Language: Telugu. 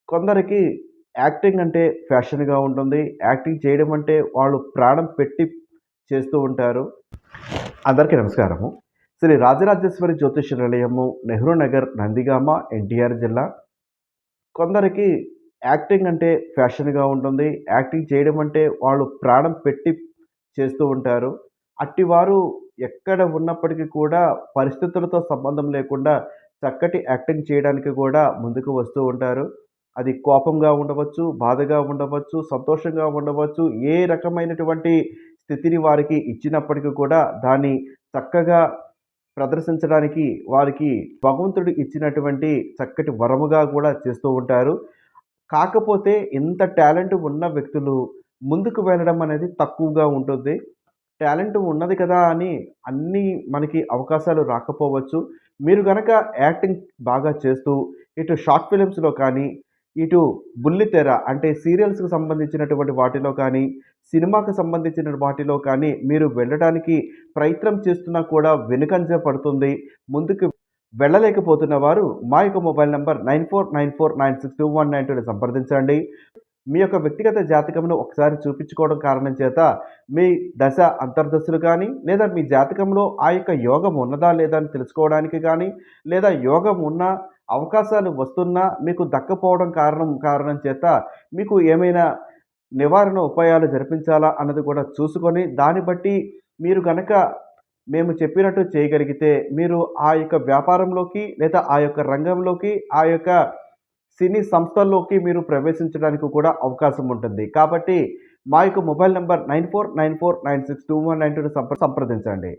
కొందరికి యాక్టింగ్ అంటే ఫ్యాషన్‌గా ఉంటుంది. యాక్టింగ్ చేయడం అంటే వాళ్ళు ప్రాణం పెట్టి చేస్తూ ఉంటారు. అందరికీ నమస్కారము. శ్రీ రాజరాజేశ్వరి జ్యోతిష నిలయము, నెహ్రూ నగర్, నందిగామ, ఎన్టీఆర్ జిల్లా. కొందరికి యాక్టింగ్ అంటే ఫ్యాషన్‌గా ఉంటుంది. యాక్టింగ్ చేయడం అంటే వాళ్ళు ప్రాణం పెట్టి చేస్తూ ఉంటారు. అట్టివారు ఎక్కడ ఉన్నప్పటికీ కూడా పరిస్థితులతో సంబంధం లేకుండా చక్కటి యాక్టింగ్ చేయడానికి కూడా ముందుకు వస్తూ ఉంటారు. అది కోపంగా ఉండవచ్చు, బాధగా ఉండవచ్చు, సంతోషంగా ఉండవచ్చు. ఏ రకమైనటువంటి స్థితిని వారికి ఇచ్చినప్పటికీ కూడా దాన్ని చక్కగా ప్రదర్శించడానికి వారికి భగవంతుడు ఇచ్చినటువంటి చక్కటి వరముగా కూడా చేస్తూ ఉంటారు. కాకపోతే ఇంత టాలెంట్ ఉన్న వ్యక్తులు ముందుకు వెళ్ళడం అనేది తక్కువగా ఉంటుంది. టాలెంట్ ఉన్నది కదా అని అన్నీ మనకి అవకాశాలు రాకపోవచ్చు. మీరు గనక యాక్టింగ్ బాగా చేస్తూ ఇటు షార్ట్ ఫిలిమ్స్‌లో కానీ, ఇటు బుల్లితెర అంటే సీరియల్స్‌కి సంబంధించినటువంటి వాటిలో కానీ, సినిమాకి సంబంధించిన వాటిలో కానీ మీరు వెళ్ళడానికి ప్రయత్నం చేస్తున్నా కూడా వెనుకంజ పడుతుంది. ముందుకు వెళ్ళలేకపోతున్న వారు మా యొక్క మొబైల్ నంబర్ 9494962192ని సంప్రదించండి. మీ యొక్క వ్యక్తిగత జాతకంను ఒకసారి చూపించుకోవడం కారణం చేత మీ దశ అంతర్దశలు కానీ, లేదా మీ జాతకంలో ఆ యొక్క యోగం ఉన్నదా లేదా అని తెలుసుకోవడానికి కానీ, లేదా యోగం ఉన్న అవకాశాలు వస్తున్నా మీకు దక్కపోవడం కారణం చేత మీకు ఏమైనా నివారణ ఉపాయాలు జరిపించాలా అన్నది కూడా చూసుకొని, దాన్ని బట్టి మీరు గనక మేము చెప్పినట్టు చేయగలిగితే, మీరు ఆ యొక్క వ్యాపారంలోకి లేదా ఆ యొక్క రంగంలోకి, ఆ యొక్క సినీ సంస్థల్లోకి మీరు ప్రవేశించడానికి కూడా అవకాశం ఉంటుంది. కాబట్టి మా యొక్క మొబైల్ నంబర్ 9494962192ని సంప్రదించండి.